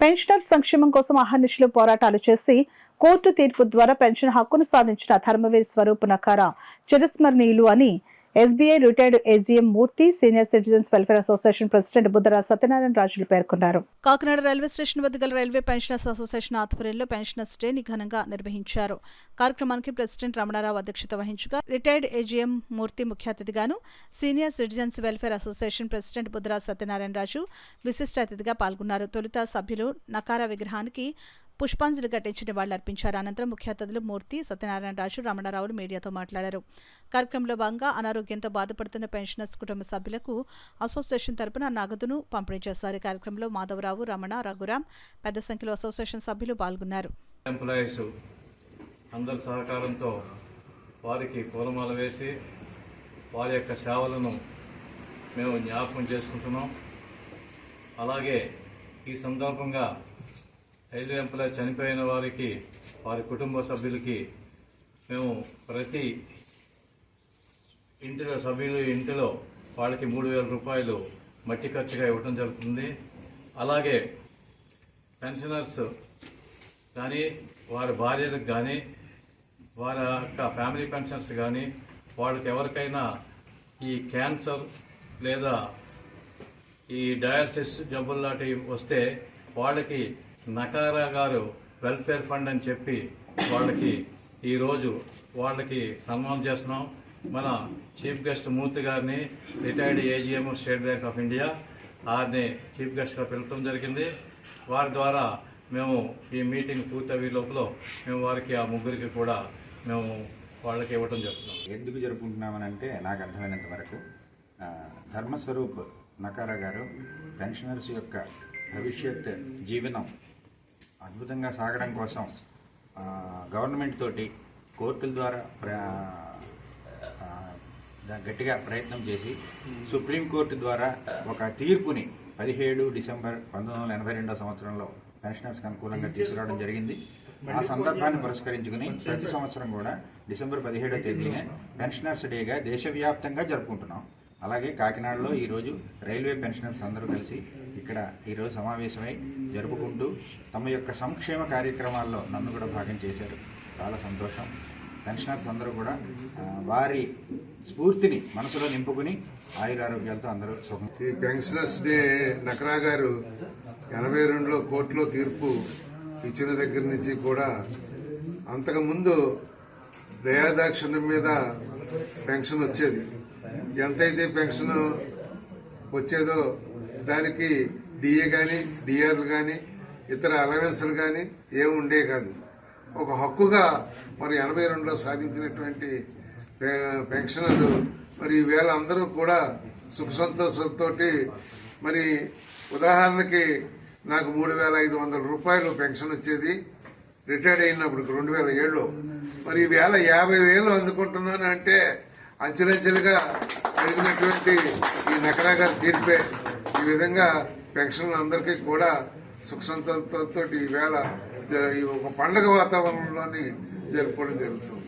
Pensioners సంక్షేమం కోసం అహర్నిశలు పోరాటాలు చేసి కోర్టు తీర్పు ద్వారా పెన్షన్ హక్కును సాధించిన ధర్మవీర్ స్వరూప్ నకారా చిరస్మరణీయులు అని SBI retired AGM Murthy senior citizens welfare association president Buddhara Satyanarayana రాజులు పేర్కొన్నారు. కాకినాడ రైల్వే స్టేషన్ వద్ద గల రైల్వే పెన్షనర్స్ అసోసియేషన్ ఆధ్వర్యంలో పెన్షనర్స్ డే ని ఘనంగా నిర్వహించారు. కార్యక్రమానికి ప్రెసిడెంట్ రమణారావు అధ్యక్షత వహించగా రిటైర్డ్ ఏజీఎం మూర్తి ముఖ్య అతిథిగాను, senior citizens welfare association president Buddhara Satyanarayana Raju విశిష్ట అతిథిగా పాల్గొన్నారు. తొలుత సభ్యులు నకారా విగ్రహానికి పుష్పాంజలి ఘటించి నివాళులర్పించారు. అనంతరం ముఖ్య అతిథులు మూర్తి, సత్యనారాయణ రాజు, రమణారావులు మీడియాతో మాట్లాడారు. కార్యక్రమంలో భాగంగా అనారోగ్యంతో బాధపడుతున్న పెన్షనర్స్ కుటుంబ సభ్యులకు అసోసియేషన్ తరపున నగదును పంపిణీ చేశారు. కార్యక్రమంలో మాధవరావు, రమణ, రఘురాం పెద్ద సంఖ్యలో అసోసియేషన్ సభ్యులు పాల్గొన్నారు. ఎంప్లాయీస్ అందరి సహకారంతో వారికి పూలమాల వేసి వారి యొక్క సేవలను మేము జ్ఞాపకం చేసుకుంటున్నాం. అలాగే ఈ సందర్భంగా రైల్వే ఎంప్లాయీ చనిపోయిన వారికి, వారి కుటుంబ సభ్యులకి మేము ప్రతి ఇంటిలో వాళ్ళకి 3,000 రూపాయలు మట్టి ఖర్చుగా ఇవ్వడం జరుగుతుంది. అలాగే పెన్షనర్స్ కానీ, వారి భార్యలకు కానీ, వారి యొక్క ఫ్యామిలీ పెన్షనర్స్ కానీ, వాళ్ళకి ఎవరికైనా ఈ క్యాన్సర్ లేదా ఈ డయాలసిస్ జబ్బులు లాంటివి వస్తే వాళ్ళకి నకారా గారు వెల్ఫేర్ ఫండ్ అని చెప్పి వాళ్ళకి సన్మానం చేస్తున్నాం. మన చీఫ్ గెస్ట్ మూర్తి గారిని, retired AGM state bank of India వారిని చీఫ్ గెస్ట్గా పిలవడం జరిగింది. వారి ద్వారా మేము ఈ మీటింగ్ పూర్తయ్యే లోపల మేము వారికి ఆ ముగ్గురికి కూడా మేము వాళ్ళకి ఇవ్వడం జరుగుతున్నాం. ఎందుకు జరుపుకుంటున్నామనంటే నాకు అర్థమైనంత వరకు ధర్మస్వరూప్ నకారా గారు పెన్షనర్స్ యొక్క భవిష్యత్ జీవనం అద్భుతంగా సాగడం కోసం గవర్నమెంట్ తోటి కోర్టుల ద్వారా గట్టిగా ప్రయత్నం చేసి సుప్రీంకోర్టు ద్వారా ఒక తీర్పుని 17 డిసెంబర్ 1982 సంవత్సరంలో పెన్షనర్స్కి అనుకూలంగా తీసుకురావడం జరిగింది. ఆ సందర్భాన్ని పురస్కరించుకుని ప్రతి సంవత్సరం కూడా డిసెంబర్ 17వ తేదీనే పెన్షనర్స్ డేగా దేశవ్యాప్తంగా జరుపుకుంటున్నాం. అలాగే కాకినాడలో ఈరోజు రైల్వే పెన్షనర్స్ అందరూ కలిసి ఇక్కడ ఈరోజు సమావేశమై జరుపుకుంటూ తమ యొక్క సంక్షేమ కార్యక్రమాల్లో నన్ను కూడా భాగం చేశారు. చాలా సంతోషం. పెన్షనర్స్ అందరూ కూడా వారి స్ఫూర్తిని మనసులో నింపుకుని ఆయురారోగ్యాలతో అందరూ సుఖం. ఈ పెన్షనర్స్ డే నకరా గారు 82లో కోర్టులో తీర్పు ఇచ్చిన దగ్గర నుంచి కూడా అంతకుముందు దయాదాక్షిణ్యం మీద పెన్షన్ వచ్చేది. ఎంతైతే పెన్షన్ వచ్చేదో దానికి డిఏ కానీ, డిఆర్లు కానీ, ఇతర అలవెన్స్లు కానీ ఏమి ఉండే కాదు. ఒక హక్కుగా మరి 82లో సాధించినటువంటి పెన్షనర్లు మరి ఈవేళ అందరూ కూడా సుఖ సంతోషాలతోటి మరి ఉదాహరణకి నాకు 3,500 రూపాయలు పెన్షన్ వచ్చేది రిటైర్డ్ అయినప్పుడు 2007లో. మరి ఈవేళ 50,000 అందుకుంటున్నాను అంటే అంచెలంచెలుగా పెరిగినటువంటి ఈ నకరా గారి తీర్పే. ఈ విధంగా పెన్షన్లు అందరికీ కూడా సుఖ సంతోషంతో ఈవేళ ఒక పండగ వాతావరణంలోని జరుపుకోవడం జరుగుతుంది.